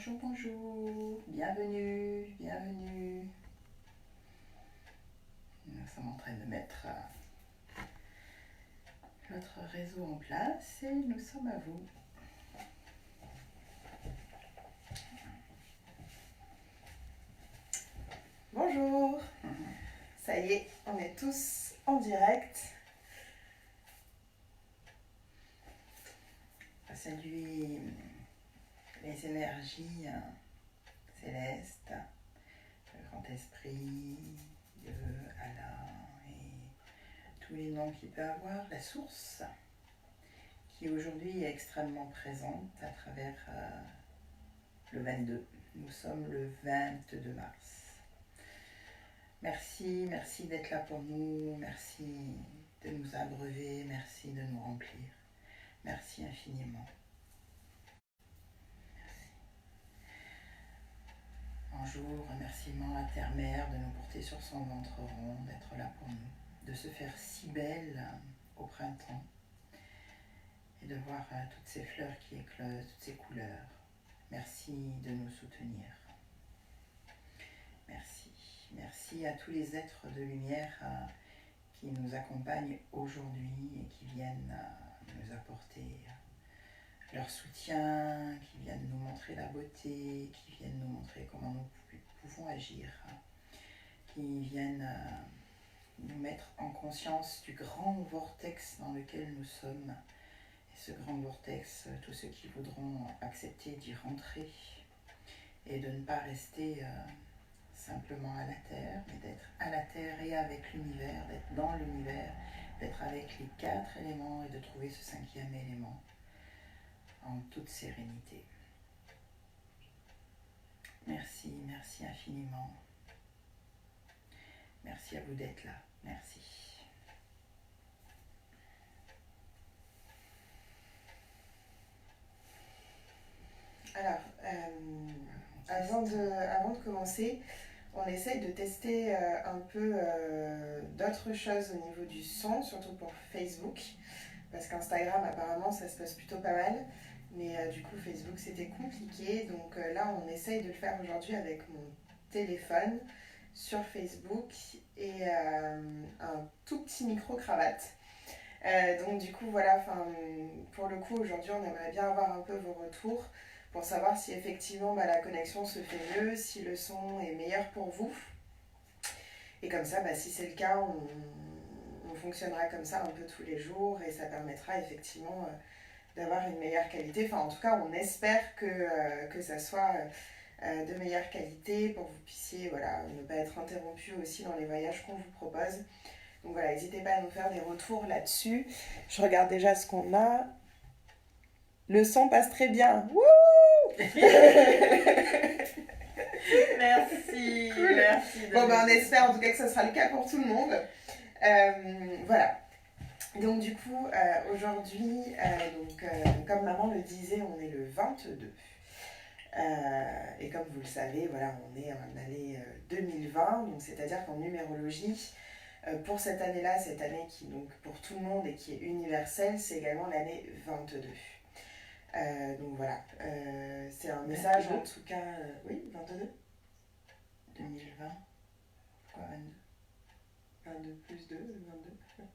Bonjour, bonjour, bienvenue, bienvenue. Nous sommes en train de mettre notre réseau en place et nous sommes à vous. Bonjour, ça y est, on est tous en direct. On va saluer les énergies célestes, le grand esprit, Dieu, Allah et tous les noms qu'il peut avoir, la source qui aujourd'hui est extrêmement présente à travers le 22. Nous sommes le 22 mars. Merci, merci d'être là pour nous, merci de nous abreuver, merci de nous remplir. Merci infiniment. Un jour, remerciement à Terre-Mère de nous porter sur son ventre rond, d'être là pour nous, de se faire si belle au printemps et de voir toutes ces fleurs qui éclosent, toutes ces couleurs. Merci de nous soutenir. Merci. Merci à tous les êtres de lumière qui nous accompagnent aujourd'hui et qui viennent nous apporter leur soutien, qui viennent nous montrer la beauté, qui viennent nous montrer comment nous pouvons agir, qui viennent nous mettre en conscience du grand vortex dans lequel nous sommes. Et ce grand vortex, tous ceux qui voudront accepter d'y rentrer et de ne pas rester simplement à la Terre, mais d'être à la Terre et avec l'univers, d'être dans l'univers, d'être avec les 4 éléments et de trouver ce 5e élément en toute sérénité. Merci, merci infiniment. Merci à vous d'être là. Merci. Alors, avant de commencer, on essaye de tester un peu d'autres choses au niveau du son, surtout pour Facebook, parce qu'Instagram, apparemment, ça se passe plutôt pas mal. Mais du coup, Facebook, c'était compliqué. Donc là, on essaye de le faire aujourd'hui avec mon téléphone sur Facebook et un tout petit micro-cravate. Donc du coup, voilà, pour le coup, aujourd'hui, on aimerait bien avoir un peu vos retours pour savoir si effectivement la connexion se fait mieux, si le son est meilleur pour vous. Et comme ça, si c'est le cas, on fonctionnera comme ça un peu tous les jours et ça permettra effectivement d'avoir une meilleure qualité. Enfin, en tout cas, on espère que ça soit de meilleure qualité pour que vous puissiez ne pas être interrompu aussi dans les voyages qu'on vous propose. Donc voilà, n'hésitez pas à nous faire des retours là-dessus. Je regarde déjà ce qu'on a. Le son passe très bien. Wouh Merci. Cool. Merci. Bon, on espère en tout cas que ça sera le cas pour tout le monde. Voilà. Donc du coup, aujourd'hui, comme maman le disait, on est le 22. Et comme vous le savez, voilà, on est en année 2020, donc c'est-à-dire qu'en numérologie, pour cette année-là, cette année qui, donc, pour tout le monde et qui est universelle, c'est également l'année 22. Donc voilà, c'est un message 22. en tout cas, oui, 22 2020, pourquoi 22 22 plus 2, 22.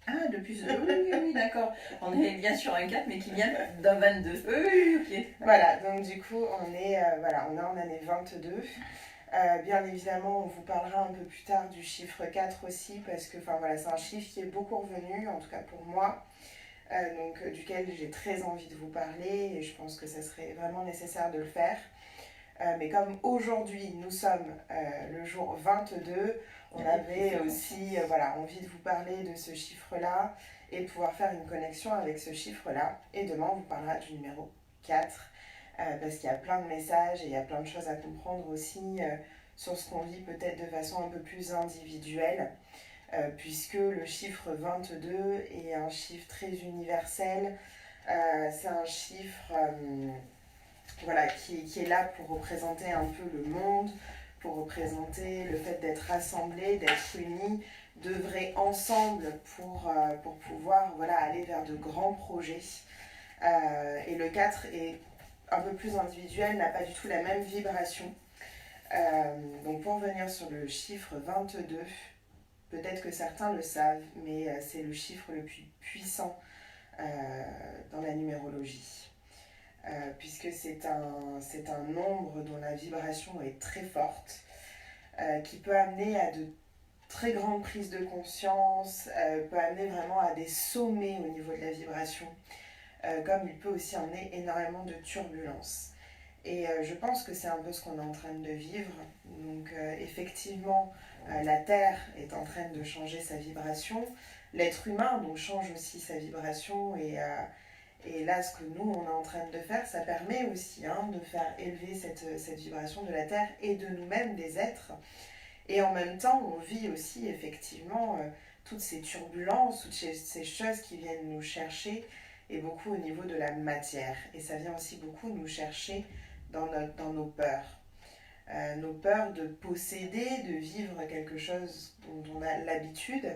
Ah, de plus. Oui, d'accord. On est bien sur un 4, mais qui vient d'un 22. Oui, ok. Voilà, donc du coup, on est en année 22. Bien évidemment, on vous parlera un peu plus tard du chiffre 4 aussi, parce que c'est un chiffre qui est beaucoup revenu, en tout cas pour moi, duquel j'ai très envie de vous parler, et je pense que ça serait vraiment nécessaire de le faire. Mais comme aujourd'hui, nous sommes le jour 22, on avait aussi envie de vous parler de ce chiffre-là et de pouvoir faire une connexion avec ce chiffre-là. Et demain, on vous parlera du numéro 4, parce qu'il y a plein de messages et il y a plein de choses à comprendre aussi sur ce qu'on vit peut-être de façon un peu plus individuelle, puisque le chiffre 22 est un chiffre très universel. C'est un chiffre qui est là pour représenter un peu le monde, pour représenter le fait d'être rassemblés, d'être unis, d'œuvrer ensemble pour pouvoir aller vers de grands projets. Et le 4 est un peu plus individuel n'a pas du tout la même vibration. Donc pour revenir sur le chiffre 22, peut-être que certains le savent, mais c'est le chiffre le plus puissant dans la numérologie. Puisque c'est un nombre dont la vibration est très forte, qui peut amener à de très grandes prises de conscience, peut amener vraiment à des sommets au niveau de la vibration, comme il peut aussi amener énormément de turbulences. Et je pense que c'est un peu ce qu'on est en train de vivre. Donc effectivement, la Terre est en train de changer sa vibration. L'être humain donc, change aussi sa vibration. Et là, ce que nous, on est en train de faire, ça permet aussi de faire élever cette vibration de la Terre et de nous-mêmes, des êtres. Et en même temps, on vit aussi effectivement toutes ces turbulences, toutes ces choses qui viennent nous chercher, et beaucoup au niveau de la matière. Et ça vient aussi beaucoup nous chercher dans nos peurs. Nos peurs de posséder, de vivre quelque chose dont on a l'habitude,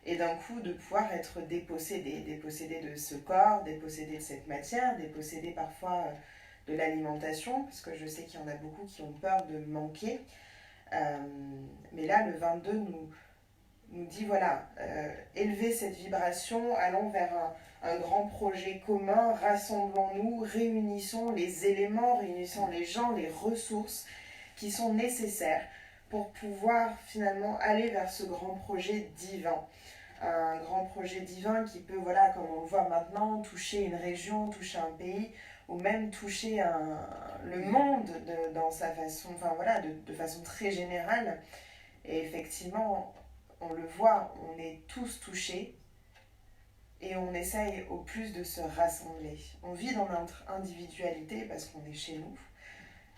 et d'un coup de pouvoir être dépossédé de ce corps, dépossédé de cette matière, dépossédé parfois de l'alimentation, parce que je sais qu'il y en a beaucoup qui ont peur de manquer. Mais là, le 22 nous dit, voilà, élevez cette vibration, allons vers un grand projet commun, rassemblons-nous, réunissons les éléments, réunissons les gens, les ressources qui sont nécessaires pour pouvoir finalement aller vers ce grand projet divin. Un grand projet divin qui peut, voilà, comme on le voit maintenant, toucher une région, toucher un pays, ou même toucher le monde dans sa façon, enfin voilà, de façon très générale. Et effectivement, on le voit, on est tous touchés et on essaye au plus de se rassembler. On vit dans notre individualité parce qu'on est chez nous,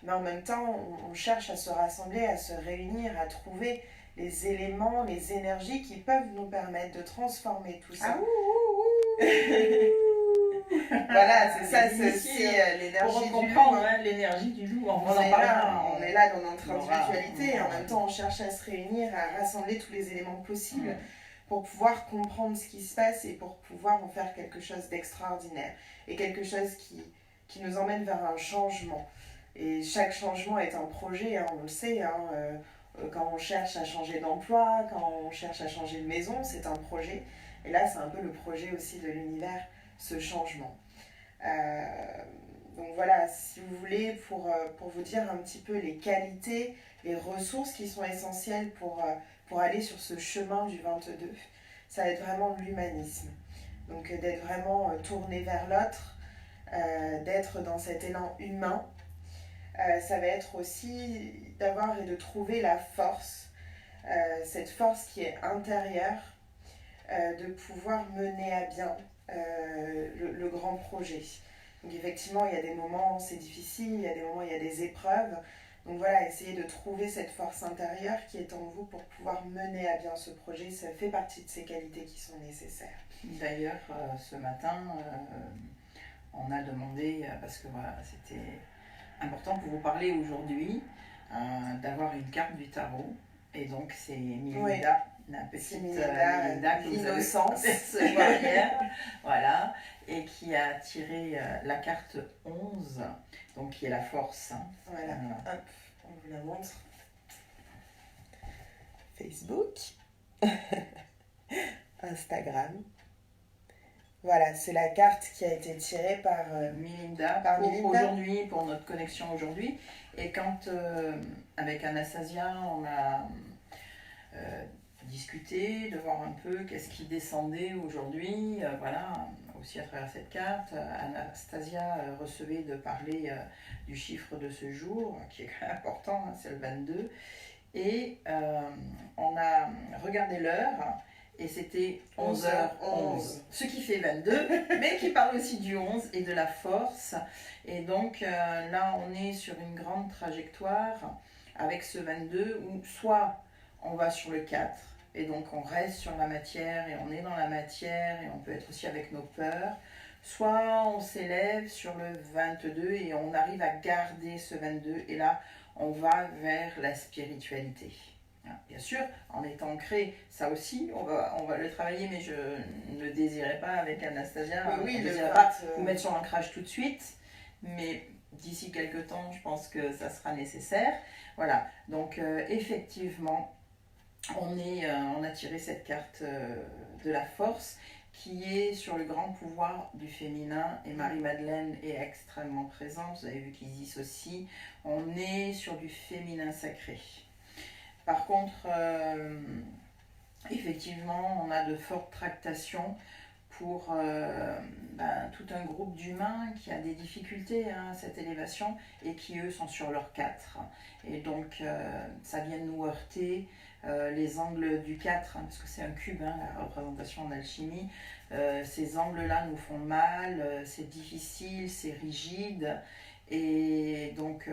mais en même temps, on cherche à se rassembler, à se réunir, à trouver les éléments, les énergies qui peuvent nous permettre de transformer tout ça. Voilà, c'est ça, c'est aussi l'énergie du loup. L'énergie du loup, on est là dans notre individualité et en même temps on cherche à se réunir, à rassembler tous les éléments possibles pour pouvoir comprendre ce qui se passe et pour pouvoir en faire quelque chose d'extraordinaire et quelque chose qui nous emmène vers un changement. Et chaque changement est un projet, on le sait, quand on cherche à changer d'emploi, quand on cherche à changer de maison, c'est un projet. Et là, c'est un peu le projet aussi de l'univers, ce changement. Donc voilà, si vous voulez, pour vous dire un petit peu les qualités, les ressources qui sont essentielles pour aller sur ce chemin du 22, ça va être vraiment l'humanisme. Donc d'être vraiment tourné vers l'autre, d'être dans cet élan humain. Ça va être aussi d'avoir et de trouver la force, cette force qui est intérieure, de pouvoir mener à bien le grand projet. Donc effectivement, il y a des moments où c'est difficile, il y a des moments où il y a des épreuves. Donc voilà, essayez de trouver cette force intérieure qui est en vous pour pouvoir mener à bien ce projet. Ça fait partie de ces qualités qui sont nécessaires. D'ailleurs, ce matin, on a demandé, parce que voilà, c'était important pour vous parler aujourd'hui, d'avoir une carte du tarot. Et donc c'est Melinda, la petite Melinda que vous avez aperçue hier, voilà, et qui a tiré la carte 11, donc qui est la force. Voilà, hop, on vous la montre. Facebook, Instagram. Voilà, c'est la carte qui a été tirée par Melinda aujourd'hui, pour notre connexion aujourd'hui. Et quand, avec Anastasia, on a discuté, de voir un peu qu'est-ce qui descendait aujourd'hui, voilà, aussi à travers cette carte, Anastasia recevait de parler du chiffre de ce jour, qui est quand même important, hein, c'est le 22. Et on a regardé l'heure. Et c'était 11h11, ce qui fait 22, mais qui parle aussi du 11 et de la force. Et donc là, on est sur une grande trajectoire avec ce 22 où soit on va sur le 4, et donc on reste sur la matière et on est dans la matière et on peut être aussi avec nos peurs, soit on s'élève sur le 22 et on arrive à garder ce 22 et là, on va vers la spiritualité. Bien sûr, en étant ancré, ça aussi, on va le travailler, mais je ne désirais pas avec Anastasia, oui, on ne désirait pas vous mettre sur l'ancrage tout de suite, mais d'ici quelques temps, je pense que ça sera nécessaire. Voilà, donc effectivement, on a tiré cette carte de la force qui est sur le grand pouvoir du féminin, et Marie-Madeleine est extrêmement présente, vous avez vu qu'Isis aussi, on est sur du féminin sacré. Par contre, effectivement, on a de fortes tractations pour tout un groupe d'humains qui a des difficultés à cette élévation et qui eux sont sur leur 4. Et donc ça vient nous heurter les angles du 4, parce que c'est un cube, la représentation en alchimie. Ces angles-là nous font mal, c'est difficile, c'est rigide. Et donc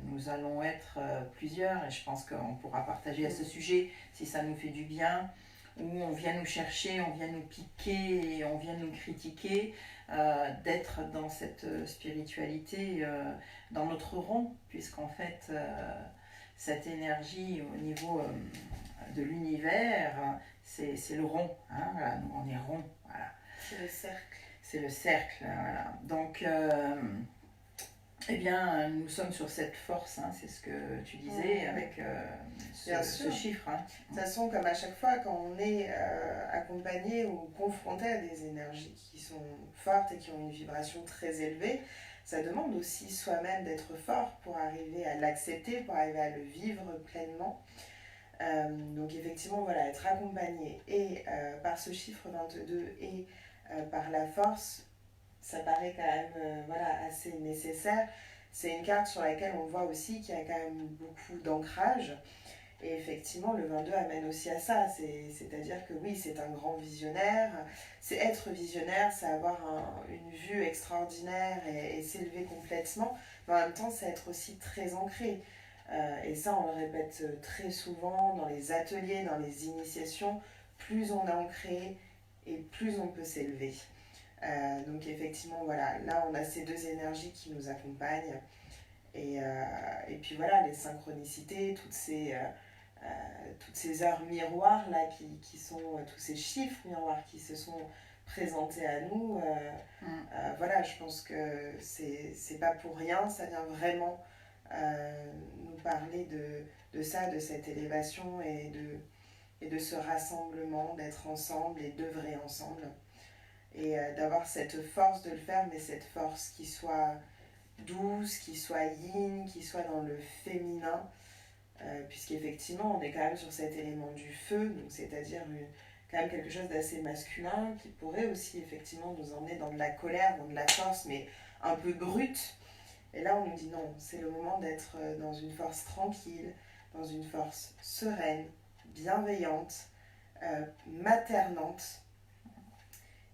nous allons être plusieurs, et je pense qu'on pourra partager à ce sujet si ça nous fait du bien, où on vient nous chercher, on vient nous piquer et on vient nous critiquer, d'être dans cette spiritualité, dans notre rond, puisqu'en fait, cette énergie au niveau de l'univers, c'est le rond. Voilà, nous, on est rond. Voilà. C'est le cercle. C'est le cercle, voilà. Donc, eh bien, nous sommes sur cette force, c'est ce que tu disais, avec ce chiffre. De toute façon, comme à chaque fois, quand on est accompagné ou confronté à des énergies qui sont fortes et qui ont une vibration très élevée, ça demande aussi soi-même d'être fort pour arriver à l'accepter, pour arriver à le vivre pleinement. Donc effectivement, voilà, être accompagné et par ce chiffre 22 et par la force, ça paraît quand même assez nécessaire. C'est une carte sur laquelle on voit aussi qu'il y a quand même beaucoup d'ancrage. Et effectivement, le 22 amène aussi à ça. C'est-à-dire que oui, c'est un grand visionnaire. C'est être visionnaire, c'est avoir une vue extraordinaire et s'élever complètement. Mais en même temps, c'est être aussi très ancré. Et ça, on le répète très souvent dans les ateliers, dans les initiations. Plus on est ancré et plus on peut s'élever. Donc effectivement, voilà, là on a ces deux énergies qui nous accompagnent. Et puis voilà, les synchronicités, toutes ces heures miroirs là, qui sont, tous ces chiffres miroirs qui se sont présentés à nous. Voilà, je pense que c'est pas pour rien, ça vient vraiment nous parler de ça, de cette élévation et de ce rassemblement, d'être ensemble et d'œuvrer ensemble. Et d'avoir cette force de le faire, mais cette force qui soit douce, qui soit yin, qui soit dans le féminin, puisqu'effectivement on est quand même sur cet élément du feu, donc c'est-à-dire quand même quelque chose d'assez masculin qui pourrait aussi effectivement nous emmener dans de la colère, dans de la force, mais un peu brute. Et là on nous dit non, c'est le moment d'être dans une force tranquille, dans une force sereine, bienveillante, maternante.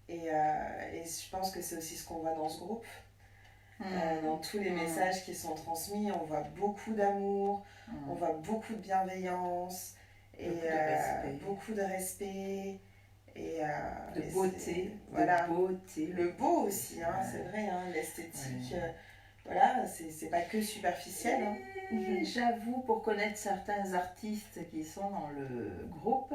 Et je pense que c'est aussi ce qu'on voit dans ce groupe. Dans tous les messages qui sont transmis, on voit beaucoup d'amour, on voit beaucoup de bienveillance, et beaucoup de respect. Et, de beauté. Voilà. De beauté. Le beau aussi, c'est vrai, l'esthétique. Voilà, c'est pas que superficiel. J'avoue, pour connaître certains artistes qui sont dans le groupe,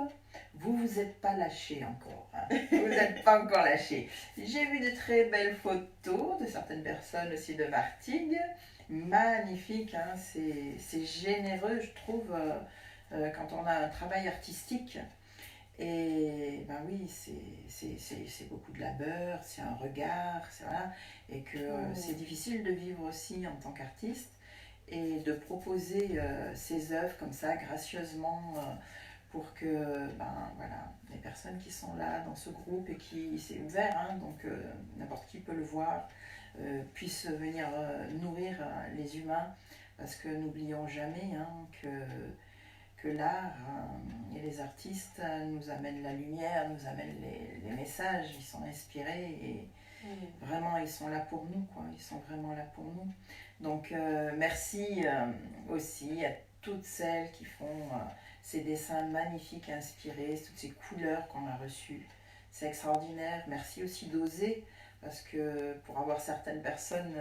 vous êtes pas lâchés encore. Vous n'êtes pas encore lâchés. J'ai vu de très belles photos de certaines personnes aussi de Martigues. Magnifique, c'est généreux, je trouve, quand on a un travail artistique. Et ben oui, c'est beaucoup de labeur, c'est un regard, voilà, et que c'est difficile de vivre aussi en tant qu'artiste et de proposer ces œuvres comme ça gracieusement pour que les personnes qui sont là dans ce groupe et qui c'est ouvert, donc n'importe qui peut le voir, puissent venir nourrir les humains, parce que n'oublions jamais que l'art et les artistes nous amènent la lumière, nous amènent les messages, ils sont inspirés et vraiment ils sont là pour nous, ils sont vraiment là pour nous. Donc merci aussi à toutes celles qui font ces dessins magnifiques, inspirés, toutes ces couleurs qu'on a reçues, c'est extraordinaire. Merci aussi d'oser, parce que pour avoir certaines personnes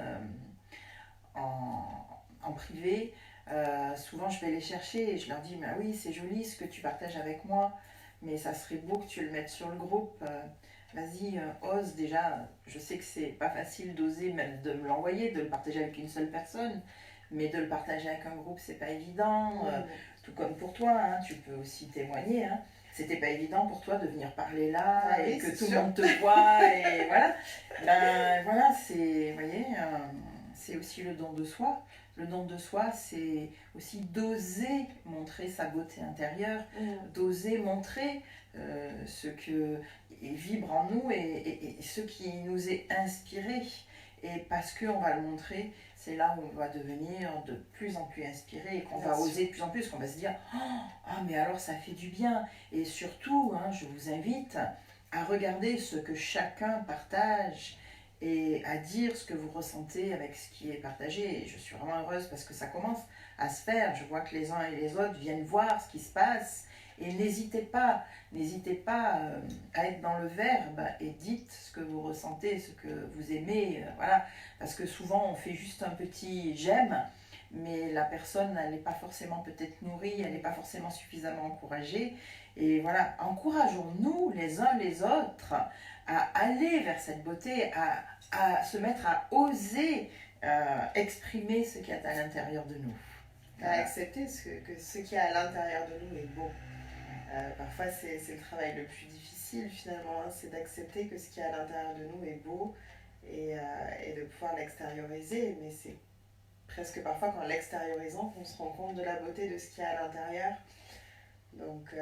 en privé, souvent je vais les chercher et je leur dis oui, c'est joli ce que tu partages avec moi, mais ça serait beau que tu le mettes sur le groupe. vas-y, ose déjà. Je sais que c'est pas facile d'oser même de me l'envoyer, de le partager avec une seule personne, mais de le partager avec un groupe, c'est pas évident. Tout comme pour toi, hein, tu peux aussi témoigner. Hein. C'était pas évident pour toi de venir parler là et que tout le monde te voit et voilà. Ben voilà, c'est, vous voyez, c'est aussi le don de soi. Le don de soi, c'est aussi d'oser montrer sa beauté intérieure, d'oser montrer ce que vibre en nous et ce qui nous est inspiré. Et parce qu'on va le montrer, c'est là où on va devenir de plus en plus inspiré et qu'on va oser de plus en plus, qu'on va se dire « Ah, mais alors ça fait du bien !» Et surtout, hein, je vous invite à regarder ce que chacun partage et à dire ce que vous ressentez avec ce qui est partagé. Et je suis vraiment heureuse parce que ça commence à se faire. Je vois que les uns et les autres viennent voir ce qui se passe. Et n'hésitez pas à être dans le verbe et dites ce que vous ressentez, ce que vous aimez, voilà. Parce que souvent on fait juste un petit j'aime, mais la personne elle n'est pas forcément peut-être nourrie, elle n'est pas forcément suffisamment encouragée. Et voilà, encourageons-nous les uns les autres à aller vers cette beauté, à se mettre à oser exprimer ce qu'il y a à l'intérieur de nous. À accepter que ce qu'il y a à l'intérieur de nous est beau. Parfois, c'est le travail le plus difficile finalement, hein, c'est d'accepter que ce qu'il y a à l'intérieur de nous est beau et de pouvoir l'extérioriser. Mais c'est presque parfois qu'en l'extériorisant qu'on se rend compte de la beauté de ce qu'il y a à l'intérieur. Donc,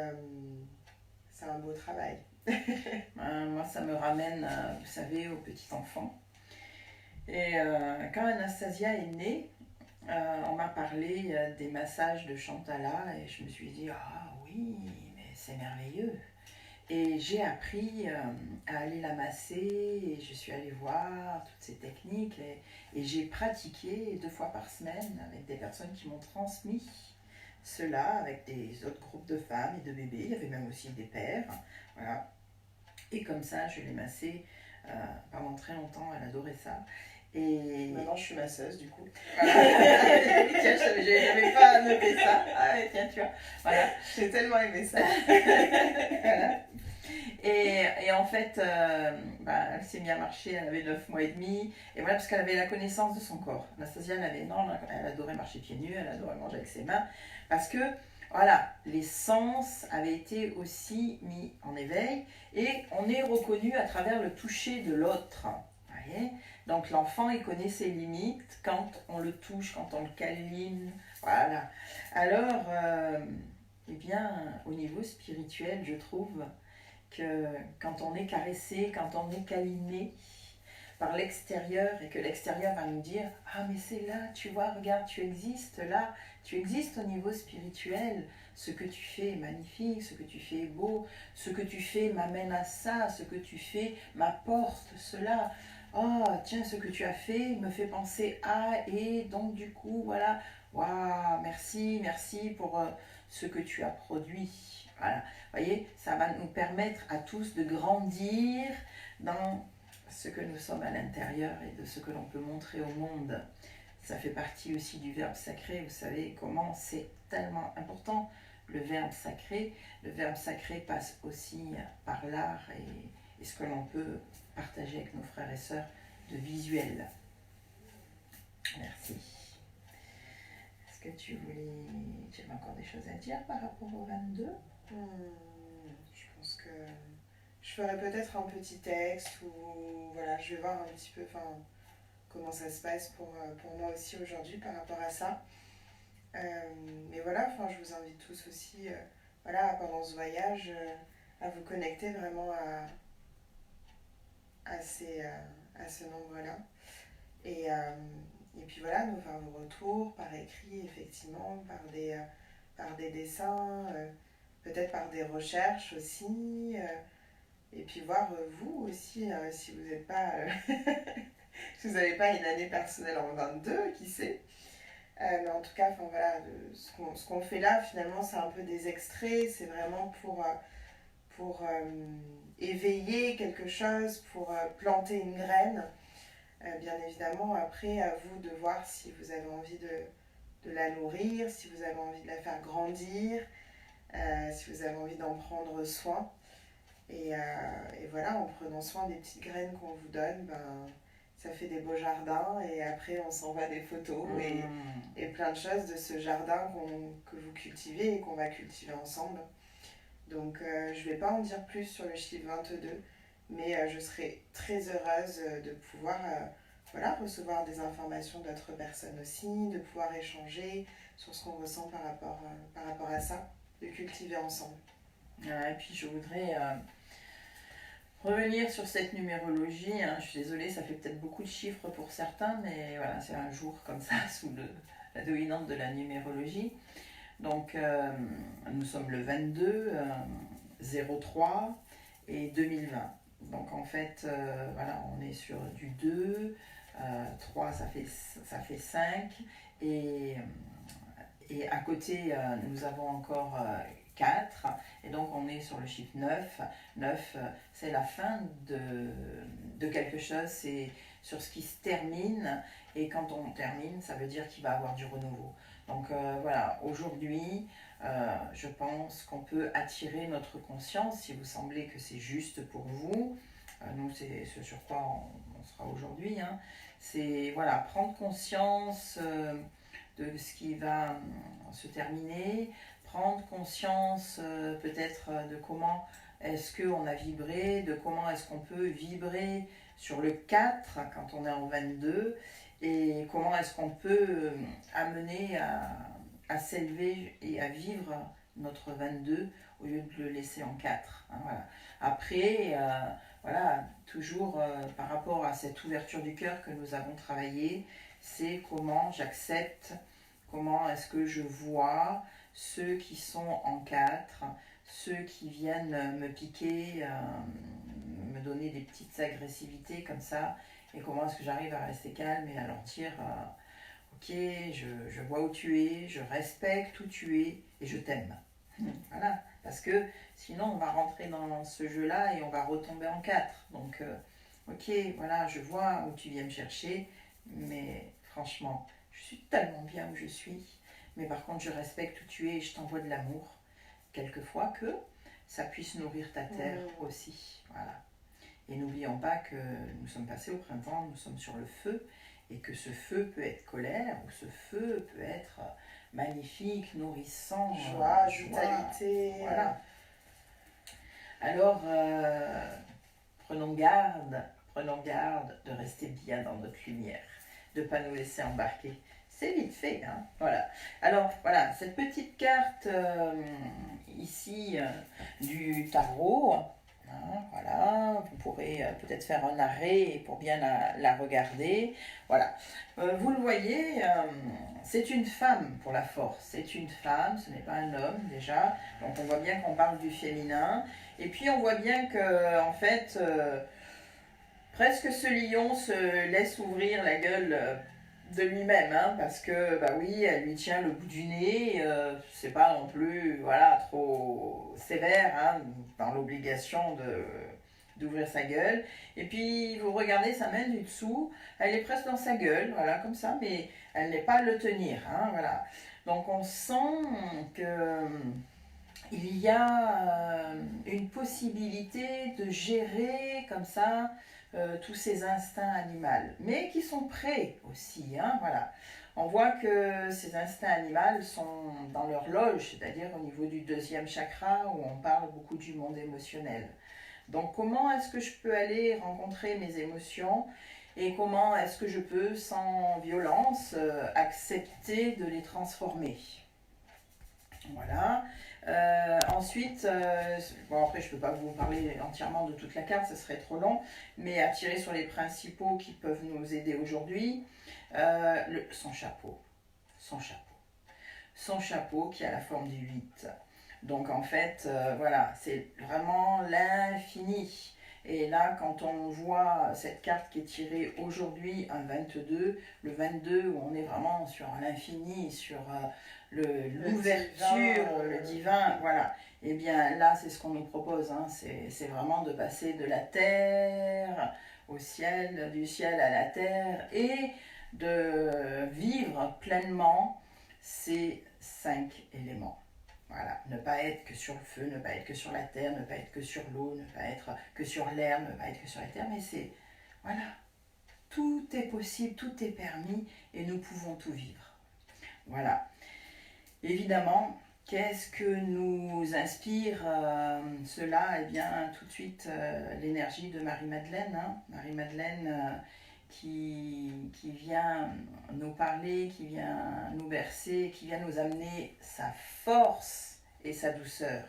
c'est un beau travail. Moi, ça me ramène, vous savez, aux petits enfants. Et quand Anastasia est née, on m'a parlé des massages de Chantala et je me suis dit, ah oui, mais c'est merveilleux. Et j'ai appris à aller la masser et je suis allée voir toutes ces techniques et j'ai pratiqué 2 fois par semaine avec des personnes qui m'ont transmis cela, avec des autres groupes de femmes et de bébés. Il y avait même aussi des pères. Voilà. Et comme ça, je l'ai massée pendant très longtemps, elle adorait ça. Et maintenant, je suis masseuse du coup. Voilà. Tiens, je n'avais pas noté ça. Ah, tiens, tu vois. Voilà. J'ai tellement aimé ça. Voilà. Et en fait, elle s'est mise à marcher, elle avait 9 mois et demi. Et voilà, parce qu'elle avait la connaissance de son corps. Anastasia, elle adorait marcher pieds nus, elle adorait manger avec ses mains. Parce que, voilà, les sens avaient été aussi mis en éveil. Et on est reconnu à travers le toucher de l'autre. Vous voyez ? Donc l'enfant, il connaît ses limites quand on le touche, quand on le câline. Voilà. Alors, eh bien, au niveau spirituel, je trouve que quand on est caressé, quand on est câliné par l'extérieur et que l'extérieur va nous dire « Ah mais c'est là, tu vois, regarde, tu existes là, tu existes au niveau spirituel, ce que tu fais est magnifique, ce que tu fais est beau, ce que tu fais m'amène à ça, ce que tu fais m'apporte cela. Oh, tiens, ce que tu as fait me fait penser à, et donc du coup, voilà, waouh, merci pour ce que tu as produit. » Voilà, vous voyez, ça va nous permettre à tous de grandir dans ce que nous sommes à l'intérieur et de ce que l'on peut montrer au monde. Ça fait partie aussi du verbe sacré, vous savez comment c'est tellement important, le verbe sacré. Le verbe sacré passe aussi par l'art et ce que l'on peut partager avec nos frères et sœurs de visuel. Merci. Est-ce que tu avais encore des choses à dire par rapport au 22 ? Je pense que je ferai peut-être un petit texte ou voilà, je vais voir un petit peu comment ça se passe pour moi aussi aujourd'hui par rapport à ça. Mais voilà, je vous invite tous aussi voilà, pendant ce voyage à vous connecter vraiment à ce nombre-là. Et puis voilà, nous faire vos retours par écrit, effectivement, par des dessins, peut-être par des recherches aussi. Et puis voir vous aussi, si vous n'êtes pas... si vous n'avez pas une année personnelle en 22, qui sait. Mais en tout cas, voilà, ce qu'on fait là, finalement, c'est un peu des extraits. C'est vraiment pour éveiller quelque chose, pour planter une graine. Bien évidemment, après, à vous de voir si vous avez envie de la nourrir, si vous avez envie de la faire grandir, si vous avez envie d'en prendre soin. Et voilà, en prenant soin des petites graines qu'on vous donne, ben, ça fait des beaux jardins et après on s'envoie des photos et plein de choses de ce jardin que vous cultivez et qu'on va cultiver ensemble. Donc je ne vais pas en dire plus sur le chiffre 22, mais je serai très heureuse de pouvoir voilà, recevoir des informations d'autres personnes aussi, de pouvoir échanger sur ce qu'on ressent par rapport à ça, de cultiver ensemble. Et puis je voudrais revenir sur cette numérologie. Hein. Je suis désolée, ça fait peut-être beaucoup de chiffres pour certains, mais voilà, c'est un jour comme ça sous la dominante de la numérologie. Donc nous sommes le 22, 03 et 2020. Donc en fait, voilà, on est sur du 2, 3 ça fait 5 et à côté nous avons encore 4 et donc on est sur le chiffre 9. 9 c'est la fin de quelque chose, c'est sur ce qui se termine et quand on termine ça veut dire qu'il va y avoir du renouveau. Donc voilà, aujourd'hui je pense qu'on peut attirer notre conscience si vous semblez que c'est juste pour vous. Nous c'est ce sur quoi on sera aujourd'hui, hein. C'est voilà, prendre conscience de ce qui va se terminer, prendre conscience peut-être de comment est-ce qu'on a vibré, de comment est-ce qu'on peut vibrer sur le 4 quand on est en 22 et comment est-ce qu'on peut amener à s'élever et à vivre notre 22 au lieu de le laisser en 4. Hein, voilà. Après, voilà, toujours par rapport à cette ouverture du cœur que nous avons travaillé, c'est comment j'accepte, comment est-ce que je vois ceux qui sont en 4, ceux qui viennent me piquer, me donner des petites agressivités comme ça, et comment est-ce que j'arrive à rester calme et à leur dire ok, je vois où tu es, je respecte où tu es et je t'aime. Voilà, parce que sinon on va rentrer dans ce jeu-là et on va retomber en 4. Donc ok, voilà, je vois où tu viens me chercher, mais franchement, je suis tellement bien où je suis, mais par contre je respecte où tu es et je t'envoie de l'amour, quelquefois que ça puisse nourrir ta terre aussi. Voilà. Et n'oublions pas que nous sommes passés au printemps, nous sommes sur le feu, et que ce feu peut être colère, ou ce feu peut être magnifique, nourrissant, joie, vitalité. Voilà. Alors, prenons garde de rester bien dans notre lumière, de ne pas nous laisser embarquer. C'est vite fait, hein. Voilà. Alors, voilà, cette petite carte ici du tarot. Hein, voilà, vous pourrez peut-être faire un arrêt pour bien la regarder. Voilà, vous le voyez, c'est une femme pour la force. C'est une femme, ce n'est pas un homme déjà. Donc on voit bien qu'on parle du féminin. Et puis on voit bien que en fait, presque ce lion se laisse ouvrir la gueule de lui-même, hein, parce que bah oui, elle lui tient le bout du nez, c'est pas non plus voilà, trop sévère, hein, dans l'obligation d'ouvrir sa gueule. Et puis vous regardez sa main du dessous, elle est presque dans sa gueule, voilà, comme ça, mais elle n'est pas à le tenir, hein, voilà. Donc on sent que il y a une possibilité de gérer comme ça tous ces instincts animaux, mais qui sont prêts aussi, hein, voilà. On voit que ces instincts animaux sont dans leur loge, c'est-à-dire au niveau du 2e chakra où on parle beaucoup du monde émotionnel. Donc comment est-ce que je peux aller rencontrer mes émotions et comment est-ce que je peux, sans violence, accepter de les transformer? Voilà. Ensuite, bon après je ne peux pas vous parler entièrement de toute la carte, ce serait trop long, mais à tirer sur les principaux qui peuvent nous aider aujourd'hui, son chapeau qui a la forme du 8. Donc en fait, voilà, c'est vraiment l'infini. Et là, quand on voit cette carte qui est tirée aujourd'hui, un 22, le 22 où on est vraiment sur l'infini, sur l'ouverture, le divin, voilà. Et bien là, c'est ce qu'on nous propose, hein. C'est vraiment de passer de la terre au ciel, du ciel à la terre, et de vivre pleinement ces 5 éléments. Voilà, ne pas être que sur le feu, ne pas être que sur la terre, ne pas être que sur l'eau, ne pas être que sur l'air, ne pas être que sur la terre, mais c'est, voilà, tout est possible, tout est permis et nous pouvons tout vivre. Voilà. Évidemment, qu'est-ce que nous inspire cela? Eh bien, tout de suite, l'énergie de Marie-Madeleine. Hein. Marie-Madeleine qui vient nous parler, qui vient nous bercer, qui vient nous amener sa force et sa douceur.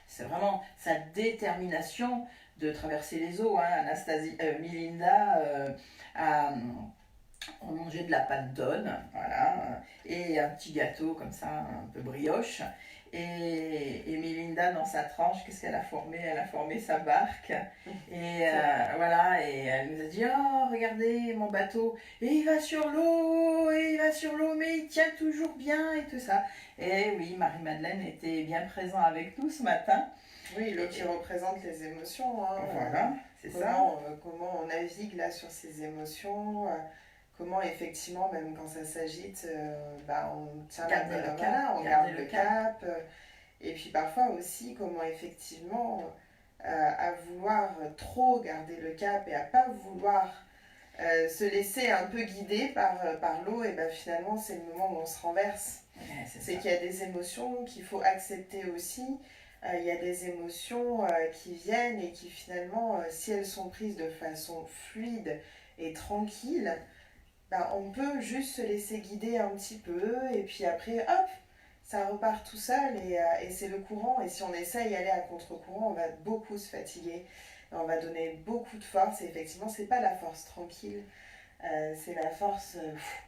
C'est vraiment sa détermination de traverser les eaux. Hein. Milinda a mangé de la pâte d'âne, voilà, et un petit gâteau comme ça, un peu brioche. Et Melinda, dans sa tranche, qu'est-ce qu'elle a formé? Elle a formé sa barque. Et voilà, et elle nous a dit, oh, regardez mon bateau, et il va sur l'eau, mais il tient toujours bien, et tout ça. Et oui, Marie-Madeleine était bien présente avec nous ce matin. Oui, l'eau qui représente les émotions. Hein, voilà, c'est ça. Comment on navigue là sur ces émotions comment effectivement, même quand ça s'agite, on tient garde le cap, on garde le cap. Et puis parfois aussi, comment effectivement, à vouloir trop garder le cap et à pas vouloir se laisser un peu guider par l'eau, et finalement c'est le moment où on se renverse. Ouais, c'est qu'il y a des émotions qu'il faut accepter aussi. Il y a des émotions qui viennent et qui finalement, si elles sont prises de façon fluide et tranquille, on peut juste se laisser guider un petit peu et puis après, hop, ça repart tout seul et c'est le courant. Et si on essaye d'aller à contre-courant, on va beaucoup se fatiguer, on va donner beaucoup de force. Et effectivement, c'est pas la force tranquille, c'est la force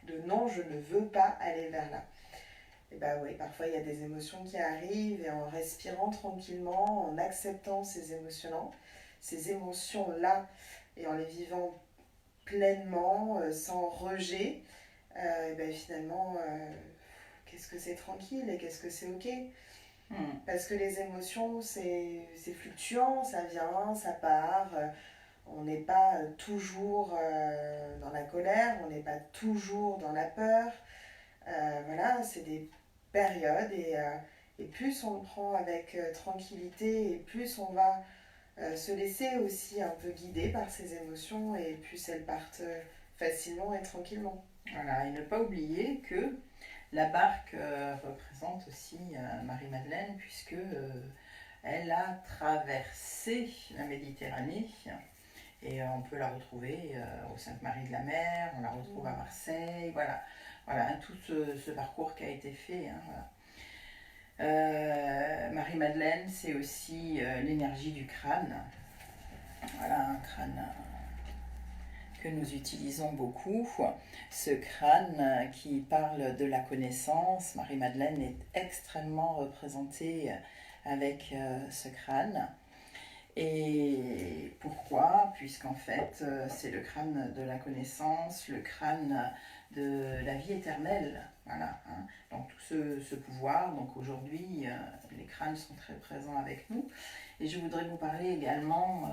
de non, je ne veux pas aller vers là. Et oui, parfois il y a des émotions qui arrivent et en respirant tranquillement, en acceptant ces émotions-là et en les vivant pleinement, sans rejet, finalement, qu'est-ce que c'est tranquille et qu'est-ce que c'est ok. Parce que les émotions, c'est fluctuant, ça vient, ça part. On n'est pas toujours dans la colère, on n'est pas toujours dans la peur. Voilà, c'est des périodes et plus on le prend avec tranquillité et plus on va se laisser aussi un peu guider par ces émotions et plus elles partent facilement et tranquillement. Voilà, et ne pas oublier que la barque représente aussi Marie-Madeleine puisque elle a traversé la Méditerranée et on peut la retrouver au Sainte-Marie de la Mer, on la retrouve à Marseille, voilà, tout ce parcours qui a été fait. Hein, voilà. Marie-Madeleine, c'est aussi l'énergie du crâne. Voilà, un crâne que nous utilisons beaucoup. Ce crâne qui parle de la connaissance, Marie-Madeleine est extrêmement représentée avec ce crâne. Et pourquoi? Puisqu'en fait, c'est le crâne de la connaissance, le crâne de la vie éternelle. Voilà, hein. Donc tout ce pouvoir, donc aujourd'hui, les crânes sont très présents avec nous. Et je voudrais vous parler également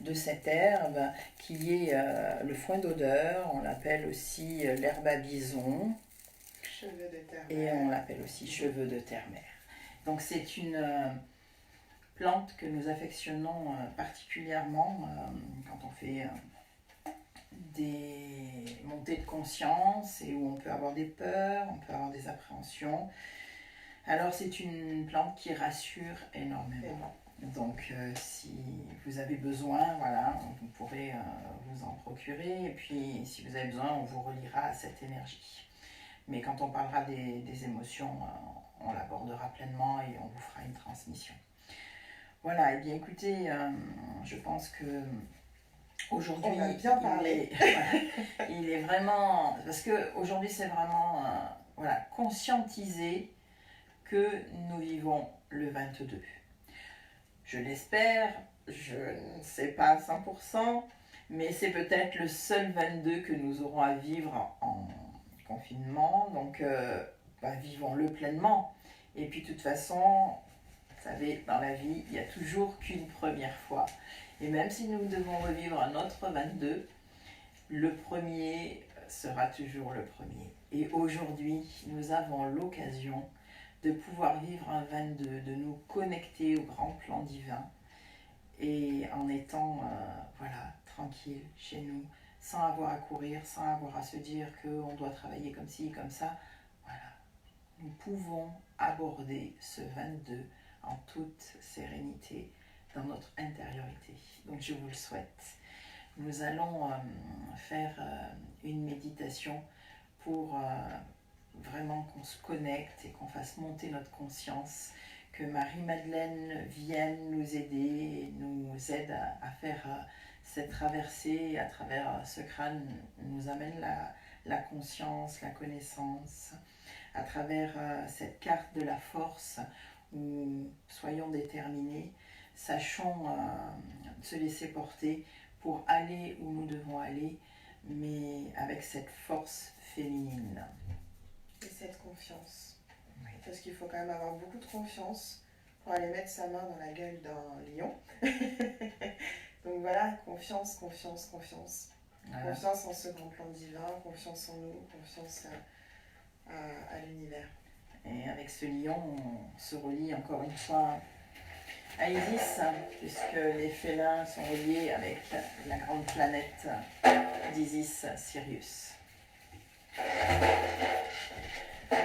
de cette herbe qui est le foin d'odeur, on l'appelle aussi l'herbe à bison. Cheveux de terre-mère. Et on l'appelle aussi cheveux de terre-mère. Donc c'est une plante que nous affectionnons particulièrement quand on fait des montées de conscience et où on peut avoir des peurs, on peut avoir des appréhensions. Alors c'est une plante qui rassure énormément. Donc si vous avez besoin, voilà, vous pourrez vous en procurer. Et puis si vous avez besoin, on vous reliera à cette énergie. Mais quand on parlera des émotions, on l'abordera pleinement et on vous fera une transmission. Voilà, et bien écoutez, je pense que aujourd'hui, on a bien parlé. Il est vraiment, parce qu'aujourd'hui c'est vraiment conscientiser que nous vivons le 22. Je l'espère, je ne sais pas à 100%, mais c'est peut-être le seul 22 que nous aurons à vivre en confinement, donc vivons-le pleinement. Et puis de toute façon, vous savez, dans la vie, il n'y a toujours qu'une première fois. Et même si nous devons revivre un autre 22, le premier sera toujours le premier. Et aujourd'hui, nous avons l'occasion de pouvoir vivre un 22, de nous connecter au grand plan divin et en étant voilà, tranquille chez nous, sans avoir à courir, sans avoir à se dire qu'on doit travailler comme ci, comme ça. Voilà, nous pouvons aborder ce 22 en toute sérénité dans notre intériorité. Donc je vous le souhaite. Nous allons faire une méditation pour vraiment qu'on se connecte et qu'on fasse monter notre conscience, que Marie-Madeleine vienne nous aider et nous aide à faire cette traversée à travers ce crâne, nous amène la conscience, la connaissance, à travers cette carte de la force où soyons déterminés, sachons se laisser porter pour aller où nous devons aller, mais avec cette force féminine. Et cette confiance. Oui. Parce qu'il faut quand même avoir beaucoup de confiance pour aller mettre sa main dans la gueule d'un lion. Donc voilà, confiance, confiance, confiance. Voilà. Confiance en ce grand plan divin, confiance en nous, confiance à l'univers. Et avec ce lion, on se relie encore une fois à Isis, puisque les félins sont reliés avec la grande planète d'Isis, Sirius.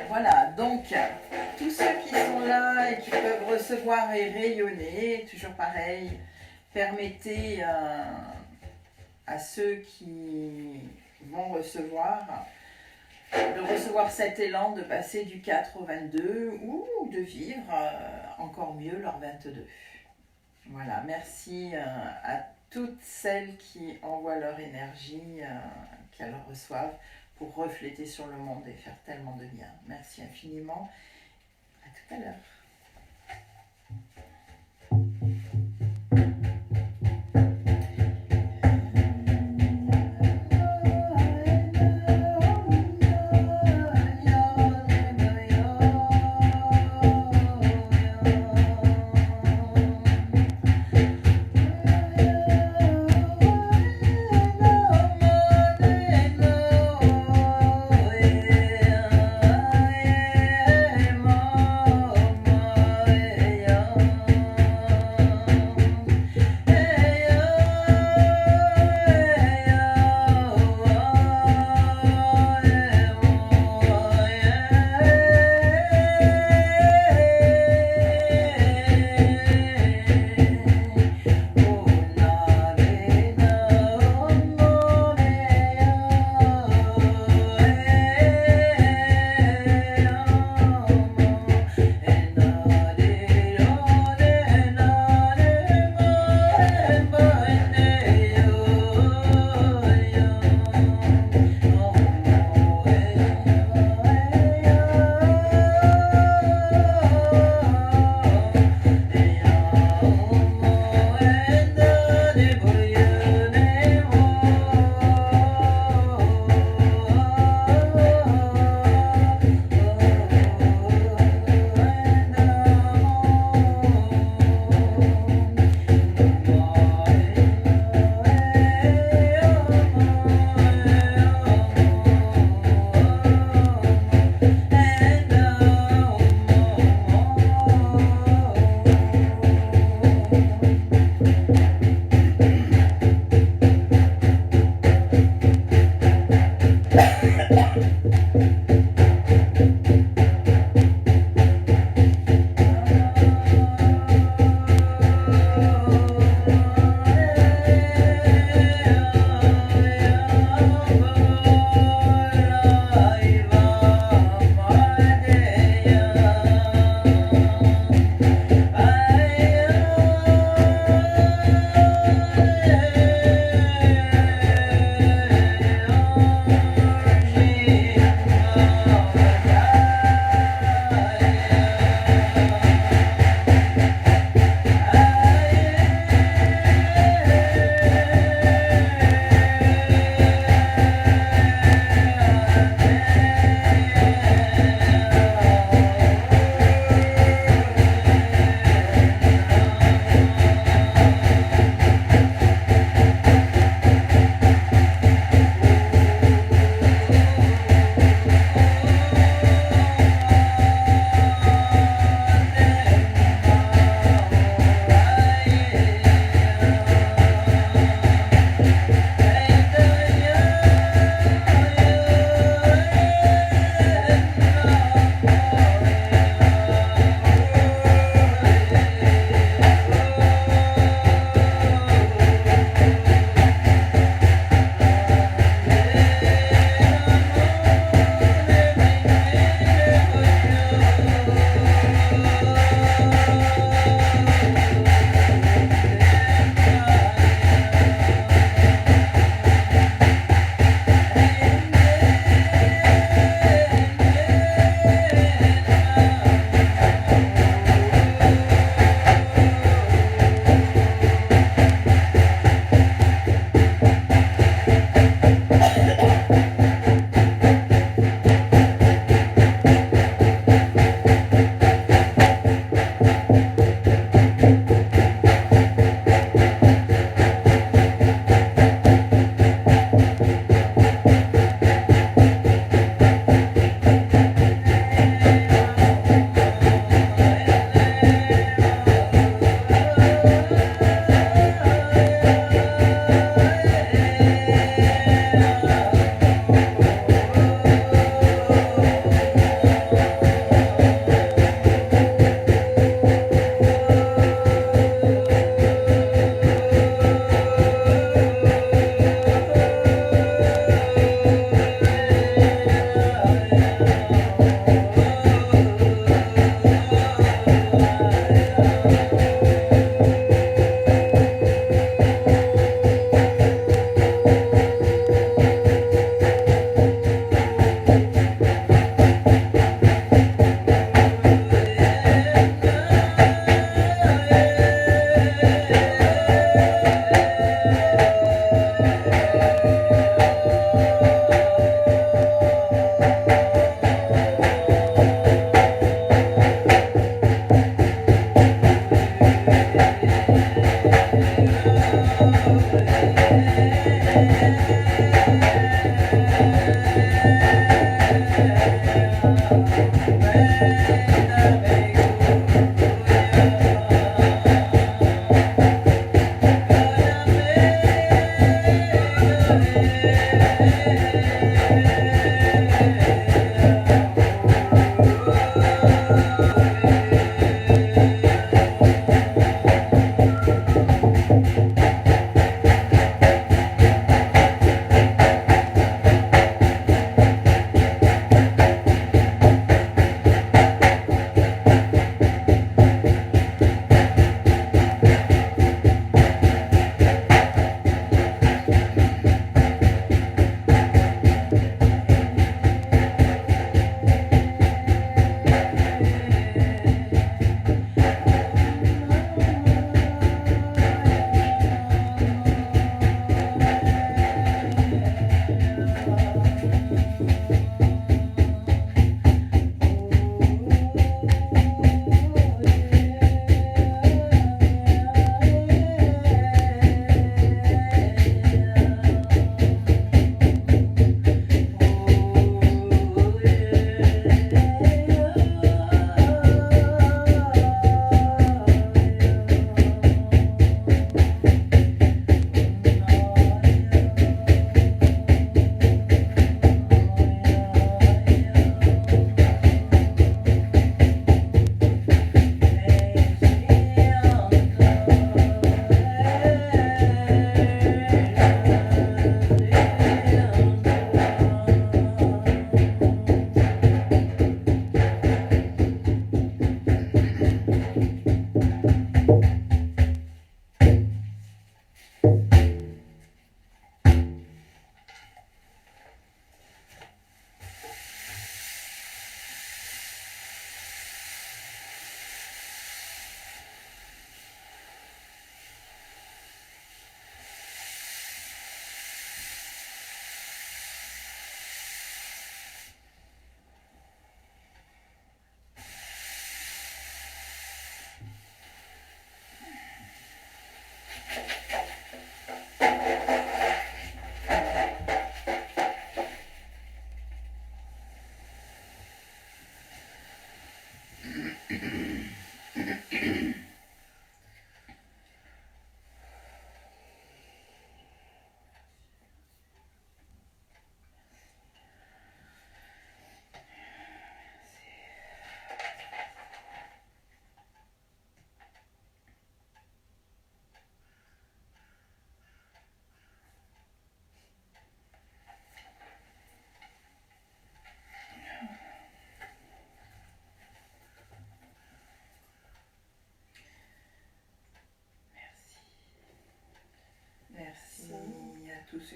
Voilà, donc tous ceux qui sont là et qui peuvent recevoir et rayonner, toujours pareil, permettez à ceux qui vont recevoir de recevoir cet élan, de passer du 4 au 22 ou de vivre encore mieux leur 22. Voilà, merci à toutes celles qui envoient leur énergie, qu'elles reçoivent pour refléter sur le monde et faire tellement de bien. Merci infiniment. À tout à l'heure.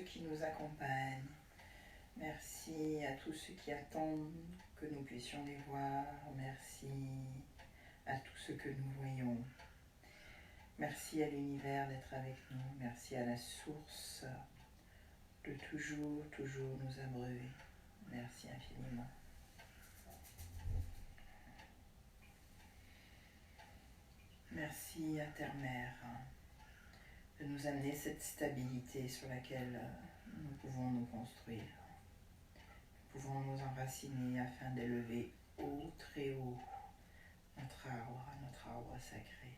qui nous accompagnent. Merci à tous ceux qui attendent que nous puissions les voir. Merci à tous ceux que nous voyons. Merci à l'univers d'être avec nous. Merci à la source de toujours nous abreuver. Merci infiniment. Merci à Terre-Mère de nous amener cette stabilité sur laquelle nous pouvons nous construire. Nous pouvons nous enraciner afin d'élever haut, très haut, notre arbre sacré.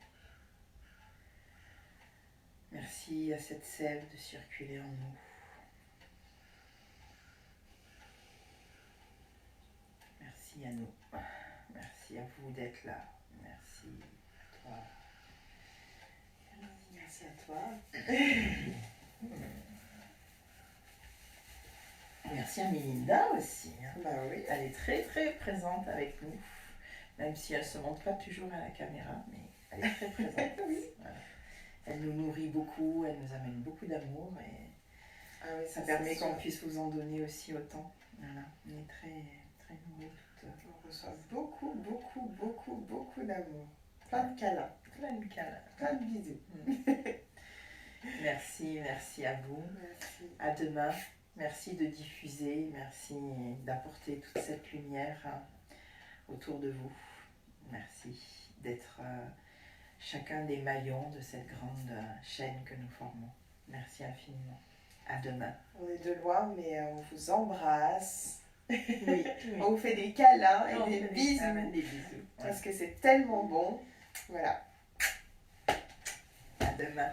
Merci à cette sève de circuler en nous. Merci à nous. Merci à vous d'être là. Merci à toi. Merci à toi. Merci à Melinda aussi. Bah oui. Elle est très présente avec nous, même si elle ne se montre pas toujours à la caméra, mais elle est très présente. Oui. Voilà. Elle nous nourrit beaucoup, elle nous amène beaucoup d'amour et Oui, ça permet qu'on puisse vous en donner aussi autant. Voilà. On est très nourris toutes. On reçoit beaucoup d'amour. Plein de câlins. Plein de câlins. Plein de bisous. Merci à vous. Merci. À demain. Merci de diffuser, merci d'apporter toute cette lumière autour de vous. Merci d'être chacun des maillons de cette grande chaîne que nous formons. Merci infiniment. À demain. On est de loin, mais on vous embrasse. Oui. On vous fait des câlins et On des fait bisous. des bisous. Parce que c'est tellement bon. Voilà. À demain.